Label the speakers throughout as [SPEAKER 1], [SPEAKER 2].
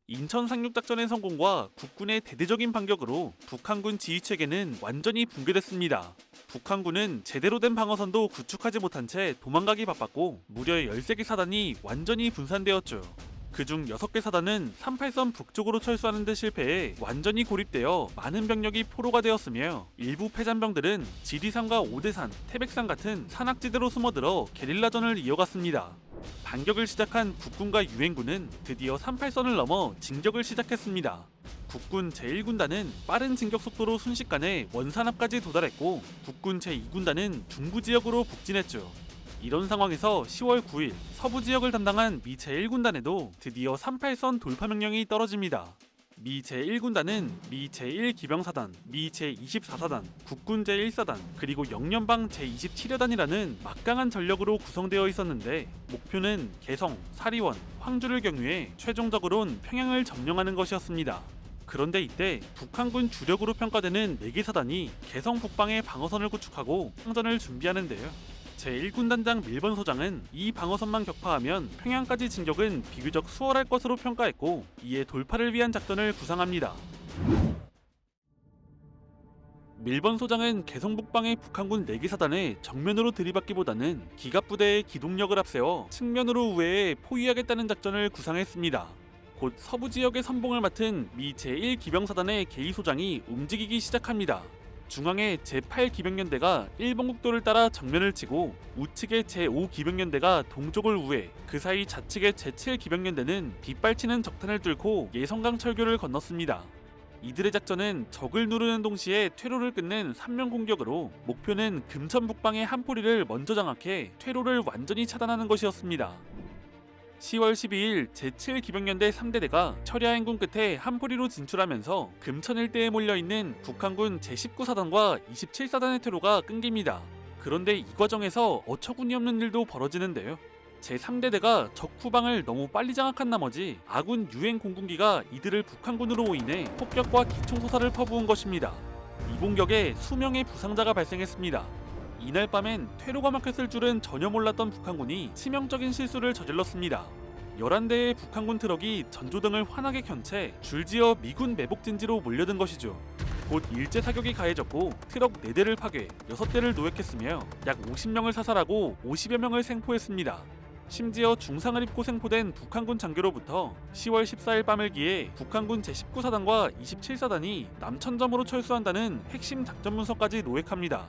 [SPEAKER 1] 인천 상륙작전의 성공과 국군의 대대적인 반격으로 북한군 지휘체계는 완전히 붕괴됐습니다. 북한군은 제대로 된 방어선도 구축하지 못한 채 도망가기 바빴고 무려 13개 사단이 완전히 분산되었죠. 그중 6개 사단은 38선 북쪽으로 철수하는 데 실패해 완전히 고립되어 많은 병력이 포로가 되었으며 일부 패잔병들은 지리산과 오대산, 태백산 같은 산악지대로 숨어들어 게릴라전을 이어갔습니다. 반격을 시작한 국군과 유엔군은 드디어 38선을 넘어 진격을 시작했습니다. 국군 제1군단은 빠른 진격 속도로 순식간에 원산 앞까지 도달했고 국군 제2군단은 중부 지역으로 북진했죠. 이런 상황에서 10월 9일 서부 지역을 담당한 미 제1군단에도 드디어 38선 돌파 명령이 떨어집니다. 미 제1군단은 미 제1기병사단, 미 제24사단, 국군 제1사단, 그리고 영연방 제27여단이라는 막강한 전력으로 구성되어 있었는데 목표는 개성, 사리원, 황주를 경유해 최종적으로는 평양을 점령하는 것이었습니다. 그런데 이때 북한군 주력으로 평가되는 4개 사단이 개성 북방에 방어선을 구축하고 항전을 준비하는데요. 제1군단장 밀번 소장은 이 방어선만 격파하면 평양까지 진격은 비교적 수월할 것으로 평가했고 이에 돌파를 위한 작전을 구상합니다. 밀번 소장은 개성 북방의 북한군 4개 사단에 정면으로 들이받기보다는 기갑부대의 기동력을 앞세워 측면으로 우회해 포위하겠다는 작전을 구상했습니다. 곧 서부 지역의 선봉을 맡은 미 제1기병사단의 게이 소장이 움직이기 시작합니다. 중앙의 제8기병연대가 일본 국도를 따라 정면을 치고 우측의 제5기병연대가 동쪽을 우회, 그 사이 좌측의 제7기병연대는 빗발치는 적탄을 뚫고 예성강 철교를 건넜습니다. 이들의 작전은 적을 누르는 동시에 퇴로를 끊는 3면 공격으로 목표는 금천 북방의 한 포리를 먼저 장악해 퇴로를 완전히 차단하는 것이었습니다. 10월 12일 제7기병연대 3대대가 철야 행군 끝에 한포리로 진출하면서 금천 일대에 몰려있는 북한군 제19사단과 27사단의 퇴로가 끊깁니다. 그런데 이 과정에서 어처구니 없는 일도 벌어지는데요. 제3대대가 적 후방을 너무 빨리 장악한 나머지 아군 유엔 공군기가 이들을 북한군으로 오인해 폭격과 기총소사를 퍼부은 것입니다. 이 공격에 수명의 부상자가 발생했습니다. 이날 밤엔 퇴로가 막혔을 줄은 전혀 몰랐던 북한군이 치명적인 실수를 저질렀습니다. 11대의 북한군 트럭이 전조등을 환하게 켠 채 줄지어 미군 매복진지로 몰려든 것이죠. 곧 일제 사격이 가해졌고 트럭 4대를 파괴, 6대를 노획했으며 약 50명을 사살하고 50여 명을 생포했습니다. 심지어 중상을 입고 생포된 북한군 장교로부터 10월 14일 밤을 기해 북한군 제19사단과 27사단이 남천점으로 철수한다는 핵심 작전 문서까지 노획합니다.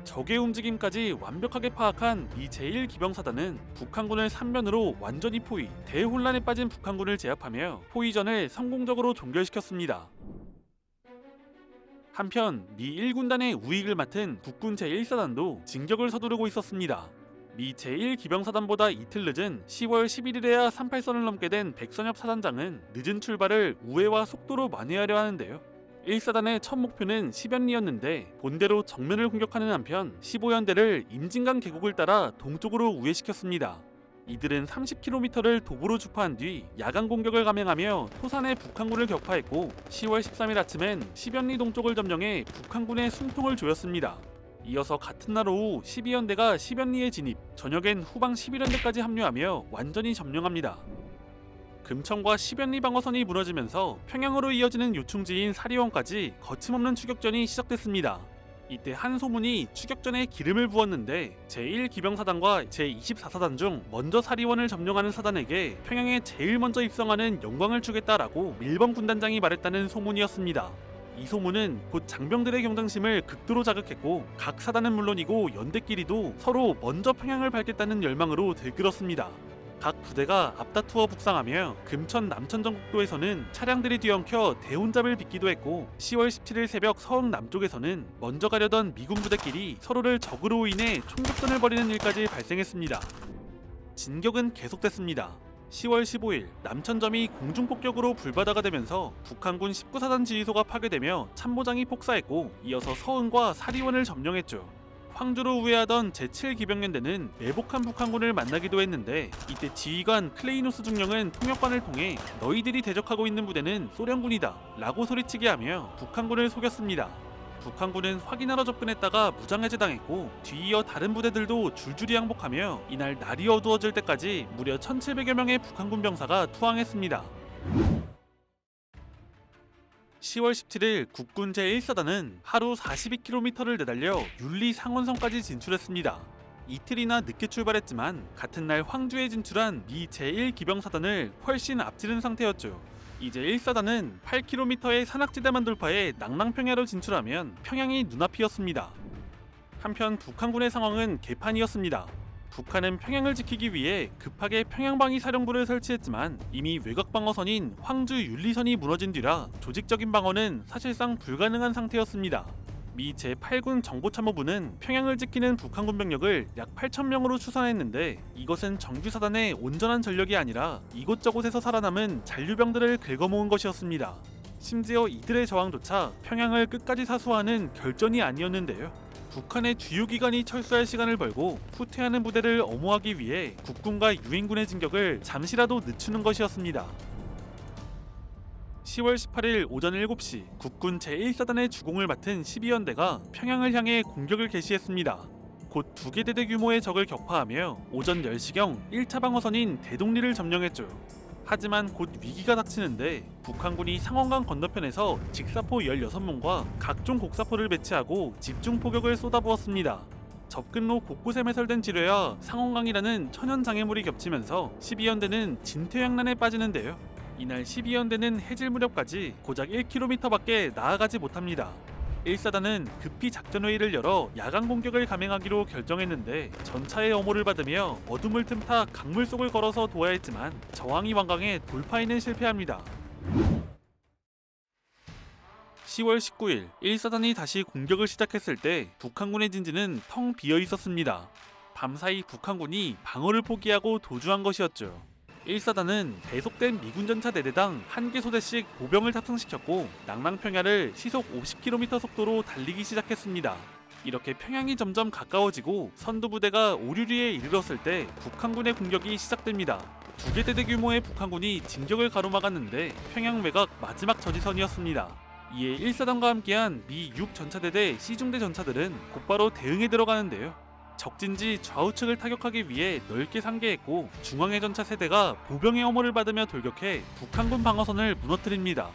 [SPEAKER 1] 적의 움직임까지 완벽하게 파악한 미 제1기병사단은 북한군을 3면으로 완전히 포위, 대혼란에 빠진 북한군을 제압하며 포위전을 성공적으로 종결시켰습니다. 한편 미 1군단의 우익을 맡은 국군 제1사단도 진격을 서두르고 있었습니다. 미 제1기병사단보다 이틀 늦은 10월 11일에야 38선을 넘게 된 백선엽 사단장은 늦은 출발을 우회와 속도로 만회하려 하는데요. 1사단의 첫 목표는 10연리였는데 본대로 정면을 공격하는 한편 15연대를 임진강 계곡을 따라 동쪽으로 우회시켰습니다. 이들은 30km를 도보로 주파한 뒤 야간 공격을 감행하며 토산의 북한군을 격파했고 10월 13일 아침엔 10연리 동쪽을 점령해 북한군의 숨통을 조였습니다. 이어서 같은 날 오후 12연대가 10연리에 진입, 저녁엔 후방 11연대까지 합류하며 완전히 점령합니다. 금천과 10연리 방어선이 무너지면서 평양으로 이어지는 요충지인 사리원까지 거침없는 추격전이 시작됐습니다. 이때 한 소문이 추격전에 기름을 부었는데 제1기병사단과 제24사단 중 먼저 사리원을 점령하는 사단에게 평양에 제일 먼저 입성하는 영광을 주겠다라고 밀번 군단장이 말했다는 소문이었습니다. 이 소문은 곧 장병들의 경장심을 극도로 자극했고 각 사단은 물론이고 연대끼리도 서로 먼저 평양을 밟겠다는 열망으로 들끓었습니다. 각 부대가 앞다투어 북상하며 금천 남천전 국도에서는 차량들이 뒤엉켜 대혼잡을 빚기도 했고 10월 17일 새벽 서흥 남쪽에서는 먼저 가려던 미군 부대끼리 서로를 적으로 인해 총격전을 벌이는 일까지 발생했습니다. 진격은 계속됐습니다. 10월 15일 남천점이 공중폭격으로 불바다가 되면서 북한군 19사단 지휘소가 파괴되며 참모장이 폭사했고 이어서 서흥과 사리원을 점령했죠. 황주로 우회하던 제7기병연대는 매복한 북한군을 만나기도 했는데 이때 지휘관 클레이노스 중령은 통역관을 통해 너희들이 대적하고 있는 부대는 소련군이다 라고 소리치게 하며 북한군을 속였습니다. 북한군은 확인하러 접근했다가 무장해제당했고 뒤이어 다른 부대들도 줄줄이 항복하며 이날 날이 어두워질 때까지 무려 1700여 명의 북한군 병사가 투항했습니다. 10월 17일 국군 제1사단은 하루 42km를 내달려 율리 상원성까지 진출했습니다. 이틀이나 늦게 출발했지만 같은 날 황주에 진출한 미 제1기병사단을 훨씬 앞지른 상태였죠. 이제 1사단은 8km의 산악지대만 돌파해 낭랑평야로 진출하면 평양이 눈앞이었습니다. 한편 북한군의 상황은 개판이었습니다. 북한은 평양을 지키기 위해 급하게 평양방위 사령부를 설치했지만 이미 외곽 방어선인 황주 윤리선이 무너진 뒤라 조직적인 방어는 사실상 불가능한 상태였습니다. 미 제8군 정보참모부는 평양을 지키는 북한군 병력을 약 8,000명으로 추산했는데 이것은 정규사단의 온전한 전력이 아니라 이곳저곳에서 살아남은 잔류병들을 긁어모은 것이었습니다. 심지어 이들의 저항조차 평양을 끝까지 사수하는 결전이 아니었는데요. 북한의 주요 기관이 철수할 시간을 벌고 후퇴하는 부대를 엄호하기 위해 국군과 유인군의 진격을 잠시라도 늦추는 것이었습니다. 10월 18일 오전 7시 국군 제1사단의 주공을 맡은 12연대가 평양을 향해 공격을 개시했습니다. 곧 2개 대대 규모의 적을 격파하며 오전 10시경 1차 방어선인 대동리를 점령했죠. 하지만 곧 위기가 닥치는데 북한군이 상원강 건너편에서 직사포 16문과 각종 곡사포를 배치하고 집중 포격을 쏟아부었습니다. 접근로 곳곳에 매설된 지뢰와 상원강이라는 천연 장애물이 겹치면서 12연대는 진퇴양난에 빠지는데요. 이날 12연대는 해질 무렵까지 고작 1km밖에 나아가지 못합니다. 1사단은 급히 작전회의를 열어 야간 공격을 감행하기로 결정했는데 전차의 엄호를 받으며 어둠을 틈타 강물 속을 걸어서 도와야 했지만 저항이 완강해 돌파에는 실패합니다. 10월 19일 1사단이 다시 공격을 시작했을 때 북한군의 진지는 텅 비어 있었습니다. 밤사이 북한군이 방어를 포기하고 도주한 것이었죠. 1사단은 배속된 미군 전차 4대당 1개 소대씩 보병을 탑승시켰고 낭랑평야를 시속 50km 속도로 달리기 시작했습니다. 이렇게 평양이 점점 가까워지고 선두부대가 오류리에 이르렀을 때 북한군의 공격이 시작됩니다. 2개 대대 규모의 북한군이 진격을 가로막았는데 평양 외곽 마지막 저지선이었습니다. 이에 1사단과 함께한 미 6전차대대 C중대 전차들은 곧바로 대응에 들어가는데요. 적진지 좌우측을 타격하기 위해 넓게 상계했고 중앙의 전차 세대가 보병의 엄호를 받으며 돌격해 북한군 방어선을 무너뜨립니다.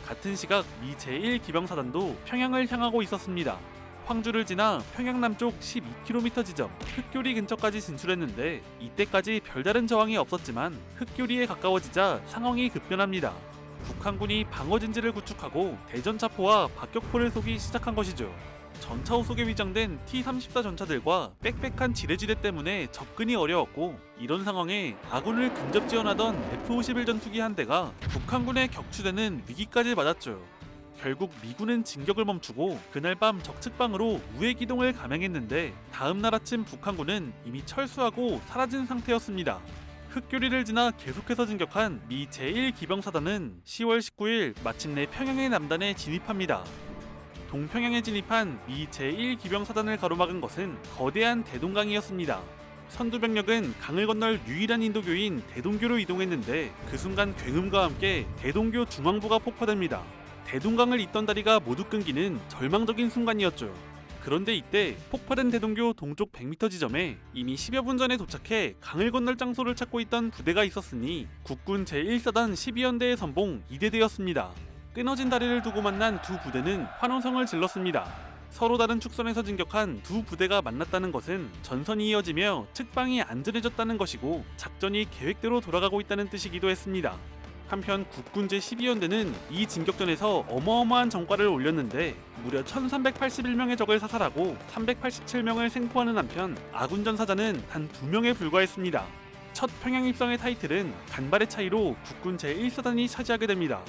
[SPEAKER 1] 같은 시각 미 제1기병사단도 평양을 향하고 있었습니다. 황주를 지나 평양 남쪽 12km 지점 흑교리 근처까지 진출했는데 이때까지 별다른 저항이 없었지만 흑교리에 가까워지자 상황이 급변합니다. 북한군이 방어진지를 구축하고 대전차포와 박격포를 쏘기 시작한 것이죠. 전차호 속에 위장된 T-34 전차들과 빽빽한 지뢰지대 때문에 접근이 어려웠고 이런 상황에 아군을 근접 지원하던 F-51 전투기 한 대가 북한군의 격추되는 위기까지 맞았죠. 결국 미군은 진격을 멈추고 그날 밤 적측방으로 우회 기동을 감행했는데 다음날 아침 북한군은 이미 철수하고 사라진 상태였습니다. 흑교리를 지나 계속해서 진격한 미 제1기병사단은 10월 19일 마침내 평양의 남단에 진입합니다. 동평양에 진입한 미 제1기병사단을 가로막은 것은 거대한 대동강이었습니다. 선두병력은 강을 건널 유일한 인도교인 대동교로 이동했는데 그 순간 굉음과 함께 대동교 중앙부가 폭파됩니다. 대동강을 잇던 다리가 모두 끊기는 절망적인 순간이었죠. 그런데 이때 폭발된 대동교 동쪽 100m 지점에 이미 10여 분 전에 도착해 강을 건널 장소를 찾고 있던 부대가 있었으니 국군 제1사단 12연대의 선봉 2대대였습니다. 끊어진 다리를 두고 만난 두 부대는 환호성을 질렀습니다. 서로 다른 축선에서 진격한 두 부대가 만났다는 것은 전선이 이어지며 측방이 안전해졌다는 것이고 작전이 계획대로 돌아가고 있다는 뜻이기도 했습니다. 한편 국군 제12연대는 이 진격전에서 어마어마한 전과를 올렸는데 무려 1381명의 적을 사살하고 387명을 생포하는 한편 아군 전사자는 단 2명에 불과했습니다. 첫 평양 입성의 타이틀은 간발의 차이로 국군 제1사단이 차지하게 됩니다.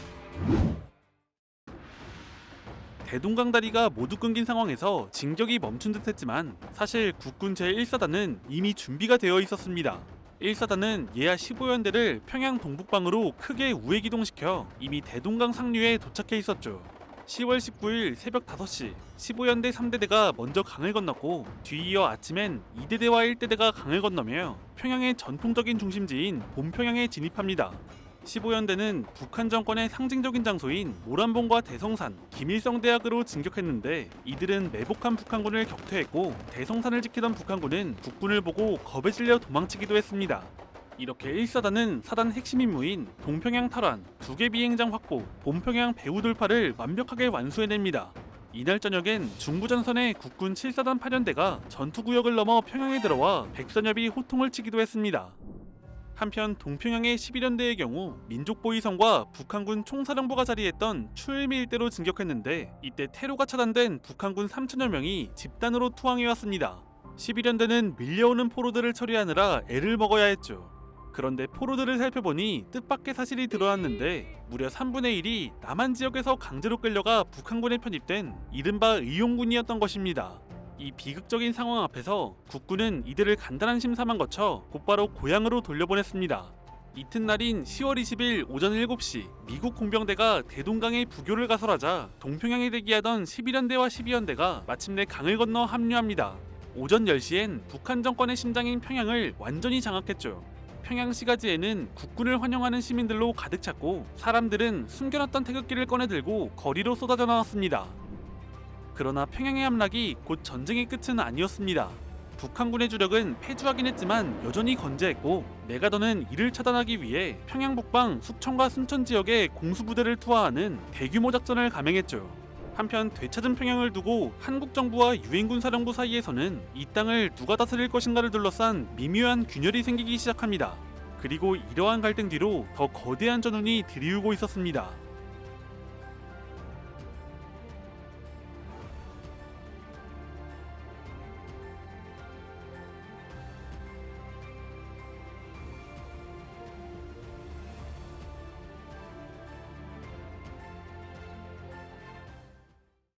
[SPEAKER 1] 대동강 다리가 모두 끊긴 상황에서 진격이 멈춘 듯 했지만 사실 국군 제1사단은 이미 준비가 되어 있었습니다. 1사단은 예하 15연대를 평양 동북방으로 크게 우회 기동시켜 이미 대동강 상류에 도착해 있었죠. 10월 19일 새벽 5시 15연대 3대대가 먼저 강을 건넜고 뒤이어 아침엔 2대대와 1대대가 강을 건너며 평양의 전통적인 중심지인 본평양에 진입합니다. 15연대는 북한 정권의 상징적인 장소인 모란봉과 대성산, 김일성대학으로 진격했는데 이들은 매복한 북한군을 격퇴했고 대성산을 지키던 북한군은 국군을 보고 겁에 질려 도망치기도 했습니다. 이렇게 1사단은 사단 핵심 임무인 동평양 탈환, 2개 비행장 확보, 본평양 배후 돌파를 완벽하게 완수해냅니다. 이날 저녁엔 중부전선의 국군 7사단 8연대가 전투구역을 넘어 평양에 들어와 백선엽이 호통을 치기도 했습니다. 한편 동평양의 11연대의 경우 민족보위성과 북한군 총사령부가 자리했던 추일미 일대로 진격했는데 이때 테러가 차단된 북한군 3천여 명이 집단으로 투항해왔습니다. 11연대는 밀려오는 포로들을 처리하느라 애를 먹어야 했죠. 그런데 포로들을 살펴보니 뜻밖의 사실이 드러났는데 무려 3분의 1이 남한 지역에서 강제로 끌려가 북한군에 편입된 이른바 의용군이었던 것입니다. 이 비극적인 상황 앞에서 국군은 이들을 간단한 심사만 거쳐 곧바로 고향으로 돌려보냈습니다. 이튿날인 10월 20일 오전 7시 미국 공병대가 대동강에 부교를 가설하자 동평양에 대기하던 11연대와 12연대가 마침내 강을 건너 합류합니다. 오전 10시엔 북한 정권의 심장인 평양을 완전히 장악했죠. 평양 시가지에는 국군을 환영하는 시민들로 가득 찼고 사람들은 숨겨놨던 태극기를 꺼내들고 거리로 쏟아져 나왔습니다. 그러나 평양의 함락이 곧 전쟁의 끝은 아니었습니다. 북한군의 주력은 패주하긴 했지만 여전히 건재했고 메가더는 이를 차단하기 위해 평양 북방 숙청과 순천 지역에 공수부대를 투하하는 대규모 작전을 감행했죠. 한편 되찾은 평양을 두고 한국 정부와 유엔군 사령부 사이에서는 이 땅을 누가 다스릴 것인가를 둘러싼 미묘한 균열이 생기기 시작합니다. 그리고 이러한 갈등 뒤로 더 거대한 전운이 들이우고 있었습니다.